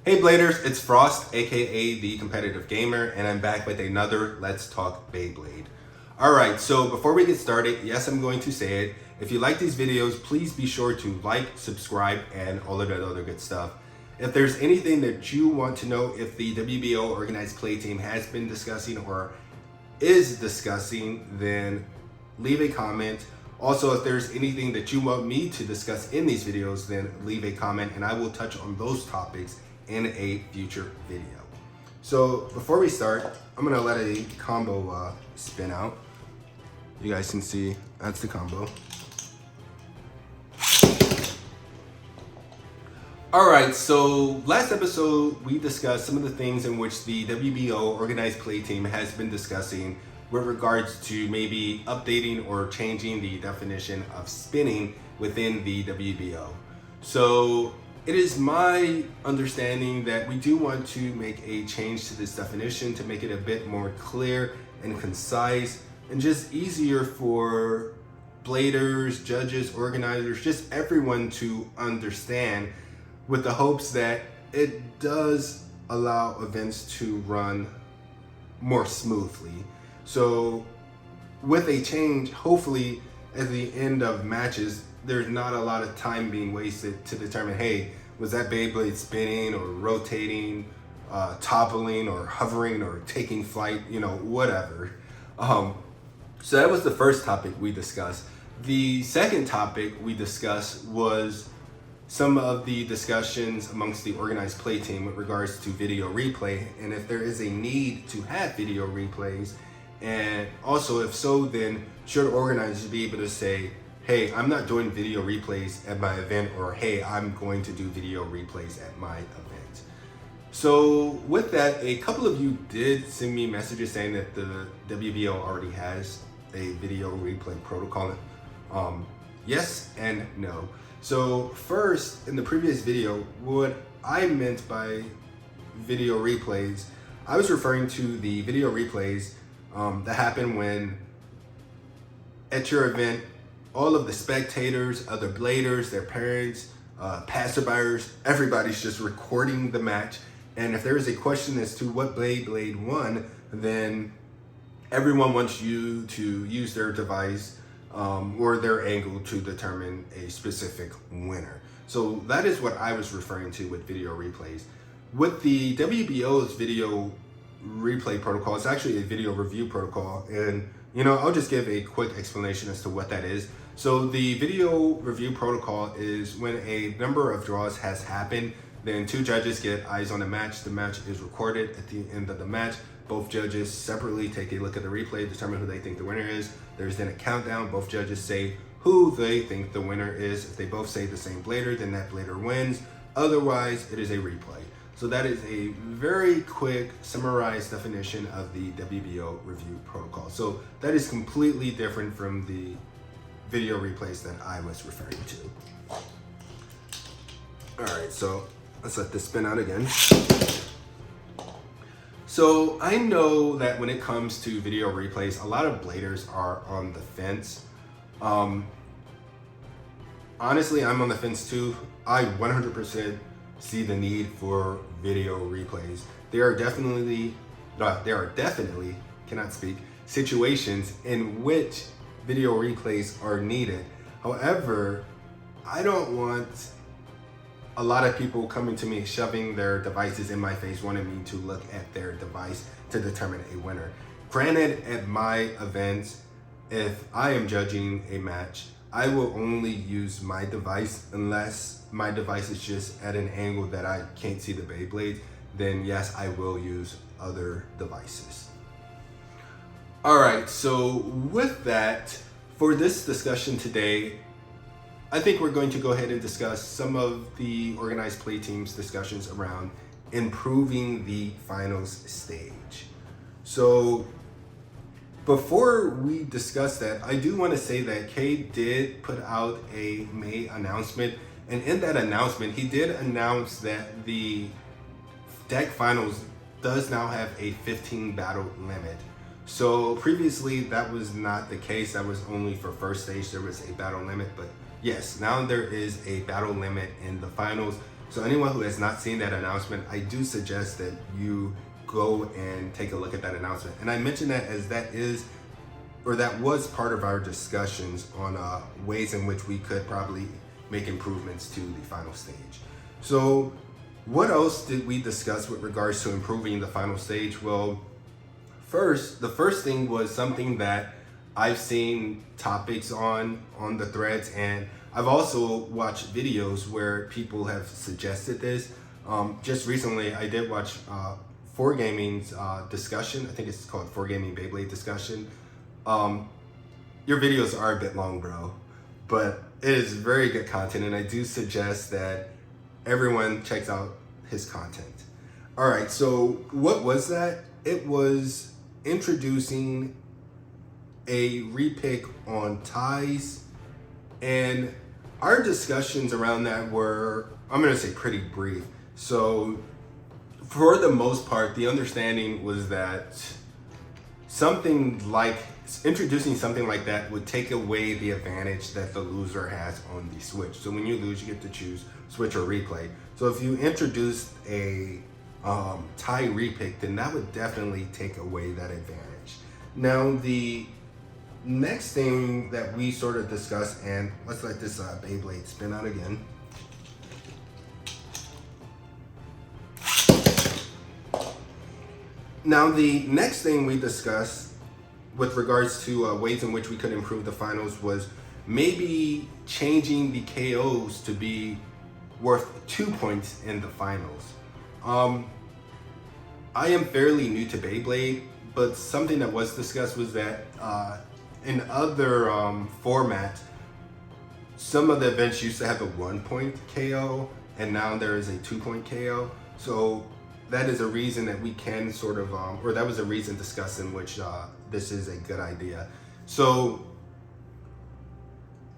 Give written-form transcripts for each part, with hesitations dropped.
Hey Bladers, it's froztz, aka the competitive gamer, and I'm back with another Let's Talk Beyblade. Alright, so before we get started, yes, I'm going to say it. If you like these videos, please be sure to like, subscribe, and all of that other good stuff. If there's anything that you want to know if the WBO Organized Play Team has been discussing or is discussing, then leave a comment. Also, if there's anything that you want me to discuss in these videos, then leave a comment and I will touch on those topics in a future video. So before we start, I'm gonna let a combo spin out. You guys can see that's the combo. All right, so last episode we discussed some of the things in which the WBO Organized Play Team has been discussing with regards to maybe updating or changing the definition of spinning within the WBO. So it is my understanding that we do want to make a change to this definition to make it a bit more clear and concise and just easier for bladers, judges, organizers, just everyone to understand, with the hopes that it does allow events to run more smoothly. So with a change, hopefully at the end of matches, there's not a lot of time being wasted to determine, hey, was that Beyblade spinning or rotating, toppling or hovering or taking flight, whatever. So that was the first topic we discussed. The second topic we discussed was some of the discussions amongst the organized play team with regards to video replay, and if there is a need to have video replays, and also if so, then should organizers be able to say, hey, I'm not doing video replays at my event, or hey, I'm going to do video replays at my event. So with that, a couple of you did send me messages saying that the WBO already has a video replay protocol. Yes and no. So first, in the previous video, what I meant by video replays, I was referring to the video replays that happen when at your event, all of the spectators, other bladers, their parents, passerbyers, everybody's just recording the match. And if there is a question as to what Beyblade won, then everyone wants you to use their device or their angle to determine a specific winner. So that is what I was referring to with video replays. With the WBO's video replay protocol, it's actually a video review protocol, and I'll just give a quick explanation as to what that is. So the video review protocol is when a number of draws has happened, then two judges get eyes on the match. The match is recorded. At the end of the match, both judges separately take a look at the replay, determine who they think the winner is. There's then a countdown. Both judges say who they think the winner is. If they both say the same blader, then that blader wins. Otherwise, it is a replay. So that is a very quick summarized definition of the WBO review protocol. So that is completely different from the video replays that I was referring to. All right, so let's let this spin out again. So I know that when it comes to video replays, a lot of bladers are on the fence. Honestly, I'm on the fence too. I 100% see the need for video replays. There are definitely, situations in which video replays are needed. However, I don't want a lot of people coming to me shoving their devices in my face, wanting me to look at their device to determine a winner. Granted, at my events, if I am judging a match, I will only use my device unless my device is just at an angle that I can't see the Beyblade. Then yes, I will use other devices. All right, so with that, for this discussion today, I think we're going to go ahead and discuss some of the organized play team's discussions around improving the finals stage. So before we discuss that, I do want to say that Kay did put out a May announcement, and in that announcement, he did announce that the deck finals does now have a 15 battle limit. So previously that was not the case. That was only for first stage. There was a battle limit, but yes, now there is a battle limit in the finals. So anyone who has not seen that announcement, I do suggest that you go and take a look at that announcement. And I mention that as that was part of our discussions on ways in which we could probably make improvements to the final stage. So what else did we discuss with regards to improving the final stage? Well, the first thing was something that I've seen topics on the threads, and I've also watched videos where people have suggested this. Just recently, I did watch 4Gaming's discussion. I think it's called 4Gaming Beyblade discussion. Your videos are a bit long, bro, but it is very good content, and I do suggest that everyone checks out his content. All right, so what was that? It was introducing a repick on ties, and our discussions around that were, I'm gonna say, pretty brief. So for the most part, the understanding was that introducing something like that would take away the advantage that the loser has on the switch. So when you lose, you get to choose switch or replay. So if you introduced a tie repick, then that would definitely take away that advantage. Now the next thing that we sort of discussed, and let's let this Beyblade spin out again. Now the next thing we discussed with regards to ways in which we could improve the finals was maybe changing the KOs to be worth 2 points in the finals. I am fairly new to Beyblade, but something that was discussed was that in other formats, some of the events used to have a 1 point KO, and now there is a 2 point KO. So that is a reason that we can sort of, or that was a reason discussed in which this is a good idea. So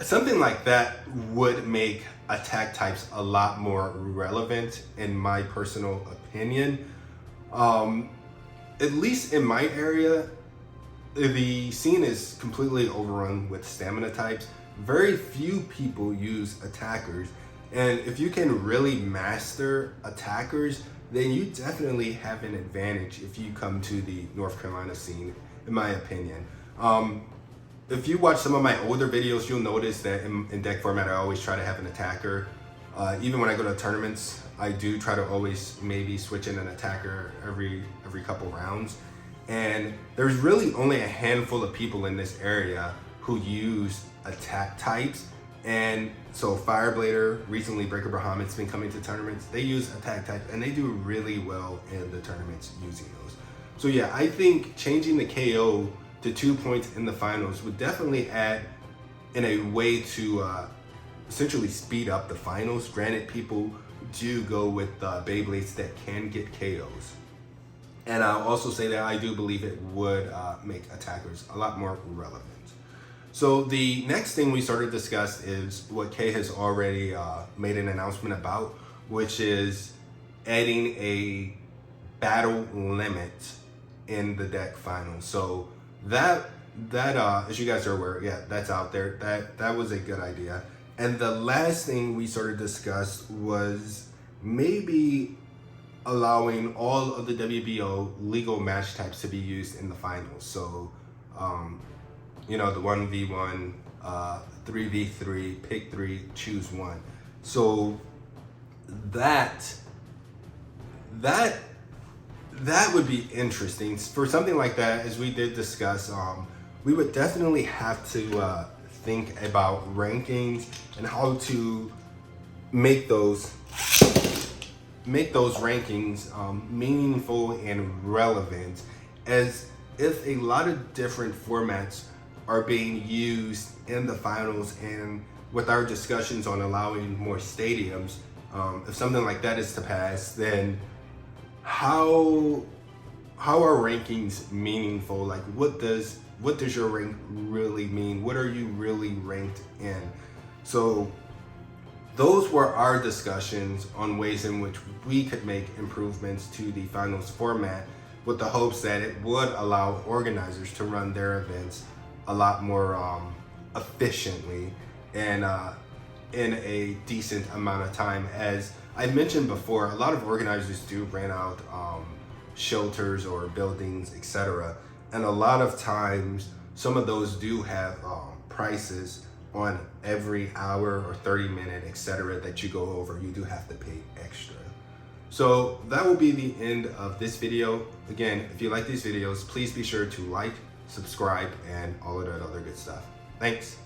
something like that would make attack types a lot more relevant, in my personal opinion. At least in my area, the scene is completely overrun with stamina types. Very few people use attackers, and if you can really master attackers, then you definitely have an advantage if you come to the North Carolina scene, in my opinion. If you watch some of my older videos, you'll notice that in deck format, I always try to have an attacker. Even when I go to tournaments, I do try to always maybe switch in an attacker every couple rounds. And there's really only a handful of people in this area who use attack types. And so Fireblader, recently Breaker Bahamut's been coming to tournaments. They use attack types and they do really well in the tournaments using those. So yeah, I think changing the KO to 2 points in the finals would definitely add in a way to essentially speed up the finals. Granted, people do go with Beyblades that can get KOs. And I'll also say that I do believe it would make attackers a lot more relevant. So the next thing we sort of discussed is what Kay has already made an announcement about, which is adding a battle limit in the deck final. So that as you guys are aware, yeah, that's out there. That was a good idea. And the last thing we sort of discussed was maybe allowing all of the WBO legal match types to be used in the finals. So, you know, the 1v1, 3v3, pick 3, choose 1. So that would be interesting. For something like that, as we did discuss, we would definitely have to think about rankings and how to make those rankings meaningful and relevant, as if a lot of different formats are being used in the finals. And with our discussions on allowing more stadiums, if something like that is to pass, then how are rankings meaningful? Like, what does your rank really mean? What are you really ranked in? So those were our discussions on ways in which we could make improvements to the finals format, with the hopes that it would allow organizers to run their events a lot more efficiently and in a decent amount of time. As I mentioned before, a lot of organizers do rent out shelters or buildings, etc. And a lot of times, some of those do have prices on every hour or 30-minute, etc. that you go over. You do have to pay extra. So that will be the end of this video. Again, if you like these videos, please be sure to like, subscribe, and all of that other good stuff. Thanks.